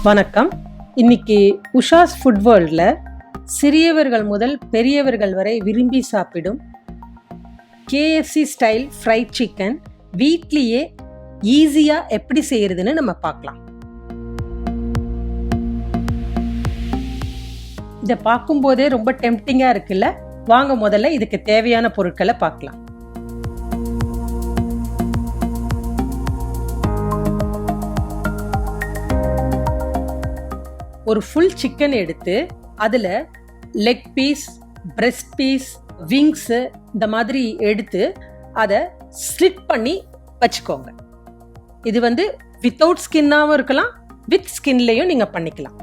வணக்கம். இன்னைக்கு உஷாஸ் ஃபுட் வேர்ல்டில் சிறியவர்கள் முதல் பெரியவர்கள் வரை விரும்பி சாப்பிடும் KFC ஸ்டைல் ஃப்ரைட் சிக்கன் வீட்லேயே ஈஸியாக எப்படி செய்யறதுன்னு நம்ம பார்க்கலாம். இதை பார்க்கும்போதே ரொம்ப டெம்ப்டிங்காக இருக்குல்ல? வாங்க முதல்ல இதுக்கு தேவையான பொருட்களை பார்க்கலாம். ஒரு ஃபுல் சிக்கன் எடுத்து அதில் leg piece, breast piece, wings இந்த மாதிரி எடுத்து அதை ஸ்லிட் பண்ணி வச்சுக்கோங்க. இது வித்தவுட் ஸ்கின்னாகவும் இருக்கலாம், வித் ஸ்கின்லையும் நீங்கள் பண்ணிக்கலாம்.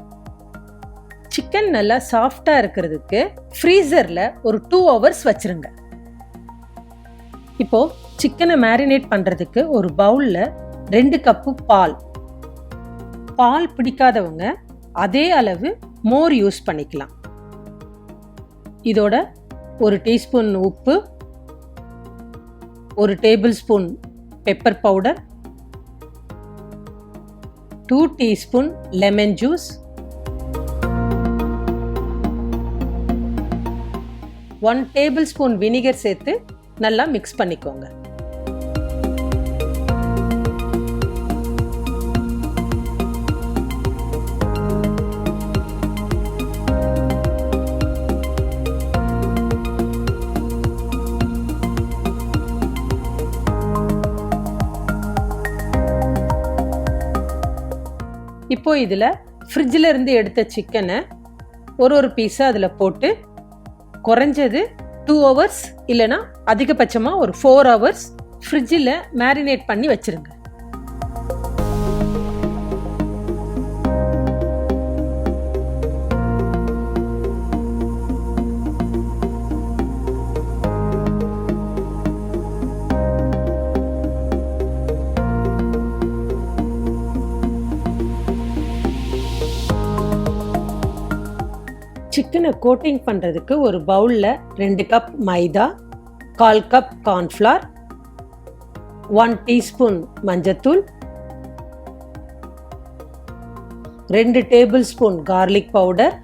சிக்கன் நல்லா சாஃப்டாக இருக்கிறதுக்கு ஃப்ரீசரில் ஒரு 2 hours வச்சுருங்க. இப்போது சிக்கனை மேரினேட் பண்ணுறதுக்கு ஒரு பவுலில் 2 கப்பு பால் பிடிக்காதவங்க அதே அளவு மோர் யூஸ் பண்ணிக்கலாம். இதோட 1 டீஸ்பூன் உப்பு, 1 table spoon pepper powder, 2 teaspoon lemon juice, 1 table spoon vinegar சேர்த்து நல்லா மிக்ஸ் பண்ணிக்கோங்க. இப்போ இதில் ஃப்ரிட்ஜில் இருந்து எடுத்த சிக்கனை ஒரு பீஸை அதில் போட்டு குறைஞ்சது 2 hours இல்லைனா அதிகபட்சமாக ஒரு 4 hours ஃப்ரிட்ஜில் மேரினேட் பண்ணி வச்சுருங்க. சிக்கனை கோட்டிங் பண்ணுறதுக்கு ஒரு பவுலில் 2 கப் மைதா, 1/4 கப் கார்ன்ஃப்ளவர், 1 டீஸ்பூன் மஞ்சத்தூள், 2 table spoon garlic powder,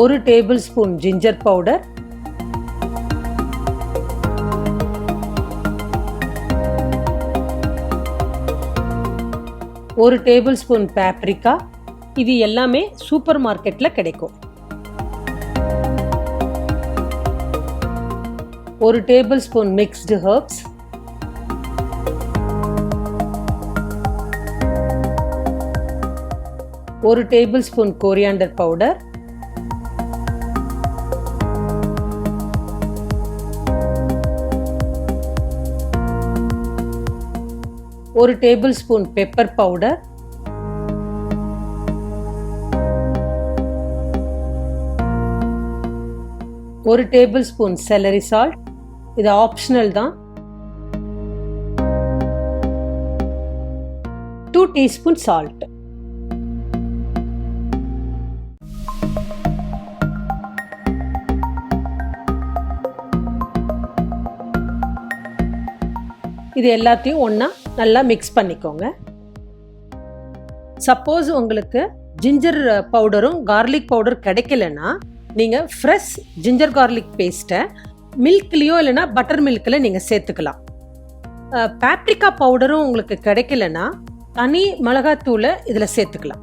1 table spoon ginger powder, 1 table spoon paprika. இது எல்லாமே சூப்பர் மார்க்கெட்டில் கிடைக்கும். 1 table spoon mixed herbs, 1 table spoon coriander powder, 1 table spoon pepper powder, 1 table spoon salary salt. இது optional தான். 2 teaspoon salt. இது எல்லாத்தையும் ஒன்றா நல்லா மிக்ஸ் பண்ணிக்கோங்க. சப்போஸ் உங்களுக்கு ஜிஞ்சர் பவுடரும் கார்லிக் பவுடர் கிடைக்கலன்னா நீங்கள் ஃப்ரெஷ் ஜிஞ்சர் கார்லிக் பேஸ்ட்டை மில்க்லேயோ இல்லைனா பட்டர் மில்கில் நீங்கள் சேர்த்துக்கலாம். பாப்ரிக்கா பவுடரும் உங்களுக்கு கிடைக்கலன்னா தனி மிளகாத்தூளை இதில் சேர்த்துக்கலாம்.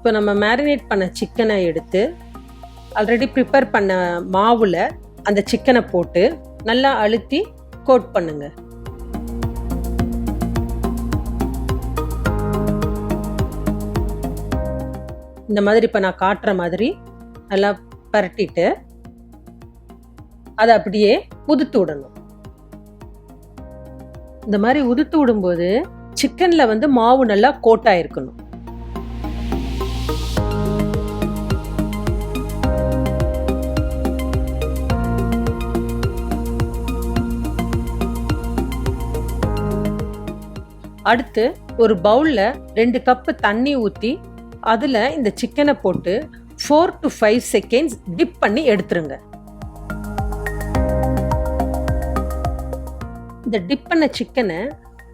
இப்போ நம்ம மேரினேட் பண்ண சிக்கனை எடுத்து ஆல்ரெடி ப்ரிப்பேர் பண்ண மாவில் அந்த சிக்கனை போட்டு நல்லா அழுத்தி கோட் பண்ணுங்க. இந்த மாதிரி இப்போ நான் காட்டுற மாதிரி நல்லா பரட்டிட்டு அதை அப்படியே உதுத்து விடணும். இந்த மாதிரி உதுத்து விடும்போது சிக்கனில் மாவு நல்லா கோட்டாயிருக்கணும். அடுத்து ஒரு பவுலில் 2 கப்பு தண்ணி ஊற்றி அதில் இந்த சிக்கனை போட்டு 4 to 5 செகண்ட்ஸ் டிப் பண்ணி எடுத்துருங்க. இந்த டிப் பண்ண சிக்கனை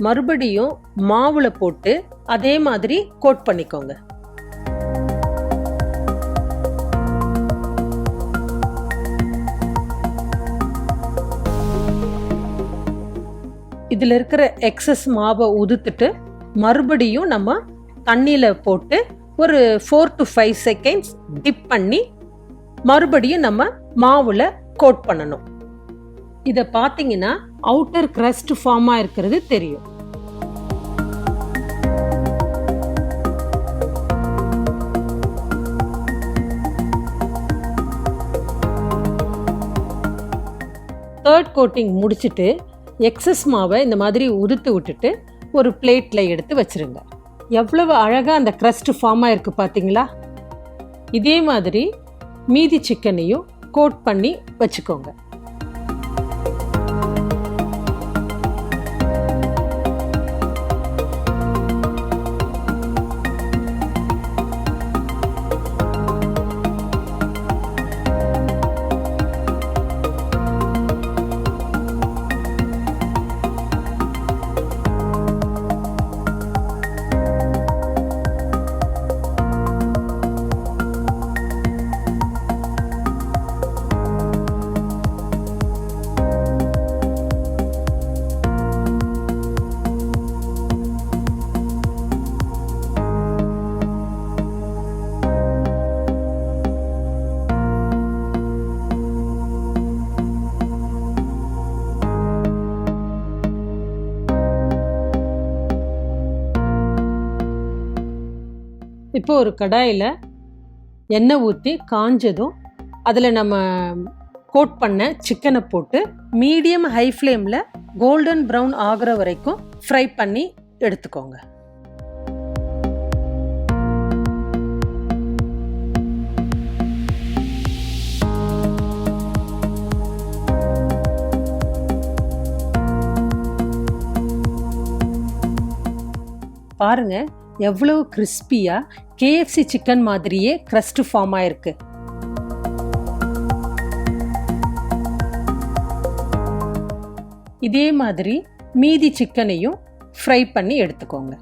மறுபடியும் மாவுல போட்டு அதே மாதிரி கோட் பண்ணிக்கோங்க. இதில் இருக்கிற எக்ஸஸ் மாவை உதுத்துட்டு மறுபடியும் நம்ம தண்ணியில் போட்டு ஒரு 4 to 5 செகண்ட்ஸ் டிப் பண்ணி மறுபடியும் நம்ம மாவுல கோட் பண்ணணும். இதை பார்த்தீங்கன்னா அவுட்டர் கிரஸ்ட் ஃபார்ம் ஆயிருக்கிறது தெரியும். தேர்ட் கோட்டிங் முடிச்சுட்டு எக்ஸஸ் மாவை இந்த மாதிரி உதுத்து விட்டுட்டு ஒரு பிளேட்ல எடுத்து வச்சிருங்க. எவ்வளவு அழகா அந்த கிரஸ்ட் ஃபார்ம் ஆயிருக்கு பார்த்தீங்களா? இதே மாதிரி மீதி சிக்கனையும் கோட் பண்ணி வச்சுக்கோங்க. இப்போ ஒரு கடாயில் எண்ணெய் ஊற்றி காஞ்சதும் அதில் நம்ம கோட் பண்ண சிக்கனை போட்டு மீடியம் ஹை ஃப்ளேமில் கோல்டன் ப்ரௌன் ஆகிற வரைக்கும் ஃப்ரை பண்ணி எடுத்துக்கோங்க. பாருங்க எவ்வளவு கிறிஸ்பியா KFC சிக்கன் மாதிரியே கிரஸ்ட் ஃபார்ம் ஆயிருக்கு. இதே மாதிரி மீதி சிக்கனையும் ஃப்ரை பண்ணி எடுத்துக்கோங்க.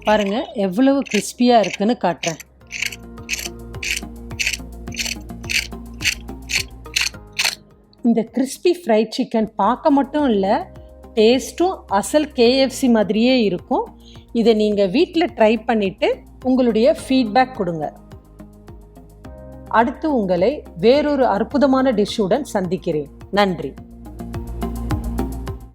பாருங்க எவ்வளவு கிறிஸ்பியா இருக்குன்னு காட்டுறேன். இந்த கிறிஸ்பி ஃப்ரைட் சிக்கன் பார்க்க மட்டும் இல்லை, டேஸ்ட்டும் அசல் KFC மாதிரியே இருக்கும். இதை நீங்கள் வீட்டில் ட்ரை பண்ணிவிட்டு உங்களுடைய ஃபீட்பேக் கொடுங்க. அடுத்து உங்களை வேறொரு அற்புதமான டிஷ்ஷுடன் சந்திக்கிறேன். நன்றி.